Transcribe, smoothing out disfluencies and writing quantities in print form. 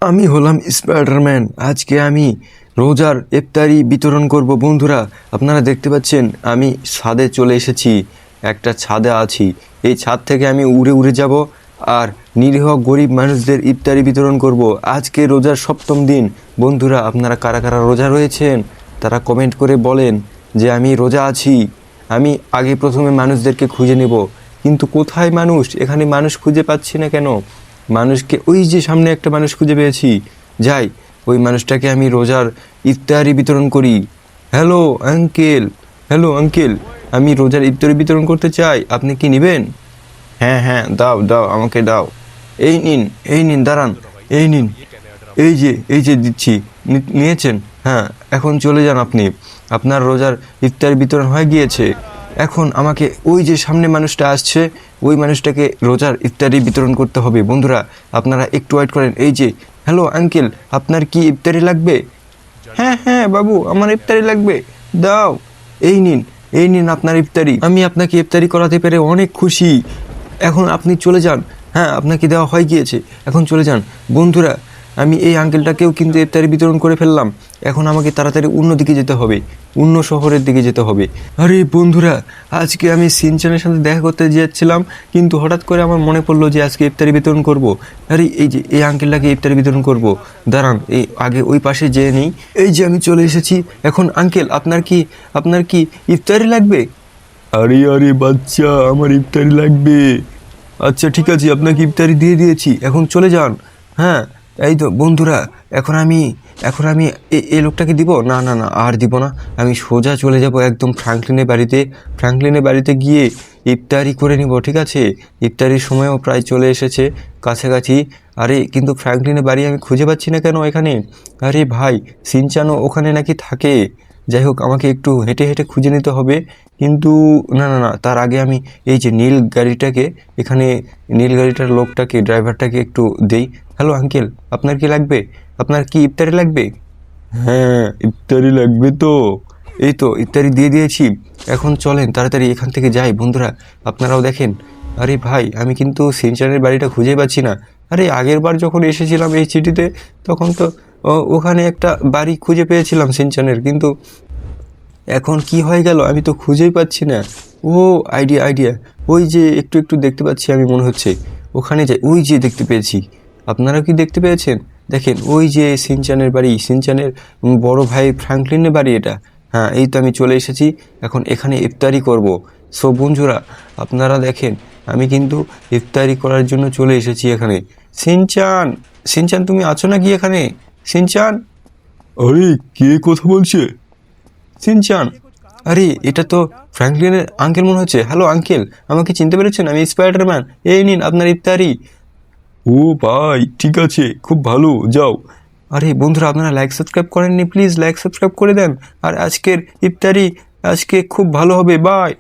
আমি হলাম স্পাইডারম্যান। আজকে আমি রোজার ইফতারি বিতরণ করব। বন্ধুরা, আপনারা দেখতে পাচ্ছেন আমি ছাদে চলে এসেছি। একটা ছাদে আছি। এই ছাদ থেকে আমি উড়ে উড়ে যাব আর নিরীহ গরিব মানুষদের ইফতারি বিতরণ করব। আজকে রোজার সপ্তম দিন। বন্ধুরা, আপনারা কারা কারা রোজা রয়েছেন তারা কমেন্ট করে বলেন যে আমি রোজা আছি। আমি আগে প্রথমে মানুষদেরকে খুঁজে নেব, কিন্তু কোথায় মানুষ? এখানে মানুষ খুঁজে পাচ্ছি না কেন? মানুষকে ওই যে সামনে একটা মানুষ খুঁজে পেয়েছি। যাই, ওই মানুষটাকে আমি রোজার ইফতারি বিতরণ করি। হ্যালো আঙ্কেল, হ্যালো আঙ্কেল, আমি রোজার ইফতারি বিতরণ করতে চাই, আপনি কি নেবেন? হ্যাঁ হ্যাঁ, দাও দাও, আমাকে দাও। এই নিন, এই নিন, দাঁড়ান, এই নিন, এই যে দিচ্ছি। নিয়েছেন? হ্যাঁ, এখন চলে যান আপনি। আপনার রোজার ইফতার বিতরণ হয়ে গিয়েছে। এখন আমাকে ওই যে সামনে মানুষটা আসছে, ওই মানুষটাকে রোজার ইফতারি বিতরণ করতে হবে। বন্ধুরা, আপনারা একটু ওয়েট করেন। এই যে, হ্যালো আঙ্কেল, আপনার কি ইফতারি লাগবে? হ্যাঁ হ্যাঁ বাবু, আমার ইফতারি লাগবে, দাও। এই নিন, এই নিন আপনার ইফতারি। আমি আপনাকে ইফতারি করাতে পেরে অনেক খুশি। এখন আপনি চলে যান। হ্যাঁ, আপনাকে দেওয়া হয়ে গিয়েছে, এখন চলে যান। বন্ধুরা, আমি এই আঙ্কেলটাকেও কিন্তু ইফতারি বিতরণ করে ফেললাম। এখন আমাকে তাড়াতাড়ি অন্য দিকে যেতে হবে, অন্য শহরের দিকে যেতে হবে। আরে বন্ধুরা, আজকে আমি সিনচানের সাথে দেখা করতে যাচ্ছিলাম, কিন্তু হঠাৎ করে আমার মনে পড়লো যে আজকে ইফতারি বিতরণ করব। আরে এই যে এই আঙ্কেলটাকে ইফতারি বিতরণ করব। দাঁড়ান, এই আগে ওই পাশে যেয়ে নিই। এই যে আমি চলে এসেছি। এখন আঙ্কেল, আপনার কি ইফতারি লাগবে? আরে আরে বাচ্চা, আমার ইফতারি লাগবে। আচ্ছা ঠিক আছে, আপনাকে ইফতারি দিয়ে দিয়েছি, এখন চলে যান। হ্যাঁ, এই তো বন্ধুরা, এখন আমি এই লোকটাকে দিব না, না না, আর দিব না। আমি সোজা চলে যাব একদম ফ্র্যাঙ্কলিনের বাড়িতে গিয়ে ইফতারি করে নিব। ঠিক আছে, ইফতারির সময়ও প্রায় চলে এসেছে কাছাকাছি। আরে কিন্তু ফ্র্যাঙ্কলিনের বাড়ি আমি খুঁজে পাচ্ছি না কেন এখানে? আরে ভাই, সিনচানও ওখানে নাকি থাকে। যাই হোক, আমাকে একটু হেঁটে হেঁটে খুঁজে নিতে হবে। কিন্তু না না না, তার আগে আমি এই যে নীল গাড়িটাকে, এখানে নীল গাড়িটার লোকটাকে, ড্রাইভারটাকে একটু দেই। হ্যালো আঙ্কেল, আপনার কি লাগবে? আপনার কি ইফতারি লাগবে? হ্যাঁ, ইফতারি লাগবে তো। এই তো ইফতারি দিয়ে দিয়েছি। এখন চলেন তাড়াতাড়ি এখান থেকে যাই। বন্ধুরা, আপনারাও দেখেন। আরে ভাই, আমি কিন্তু সিনচানের বাড়িটা খুঁজে পাচ্ছি না। আরে আগের বার যখন এসেছিলাম এই সিটিতে, তখন তো ওখানে একটা বাড়ি খুঁজে পেয়েছিলাম সিনচানের, কিন্তু এখন কি হয়ে গেল আমি তো খুঁজেই পাচ্ছি না। ও, আইডিয়া, ওই যে একটু একটু দেখতে পাচ্ছি আমি, মনে হচ্ছে ওখানে যাই। ওই যে দেখতে পেয়েছি। আপনারা কি দেখতে পেয়েছেন? দেখেন, ওই যে সিনচানের বাড়ি, সিনচানের বড় ভাই ফ্র্যাঙ্কলিনের বাড়ি এটা। হ্যাঁ, এই তো আমি চলে এসেছি। এখন এখানে ইফতারি করব। সো বন্ধুরা, আপনারা দেখেন, আমি কিন্তু ইফতারি করার জন্য চলে এসেছি এখানে। সিনচান, সিনচান তুমি আছো নাকি এখানে? সিনচান, আরে কে কথা বলছে? সিনচান, আরে এটা তো ফ্র্যাঙ্কলিনের আঙ্কেল মনে হচ্ছে। হ্যালো আঙ্কেল, আমাকে চিনতে পেরেছেন? আমি স্পাইডারম্যান। এই নিন আপনার ইফতারি। ও ভাই, ঠিক আছে, খুব ভালো, যাও। আরে বন্ধুরা, আপনারা লাইক সাবস্ক্রাইব করেননি, প্লিজ লাইক সাবস্ক্রাইব করে দেন। আর আজকের ইফতারি আজকে খুব ভালো হবে। বাই।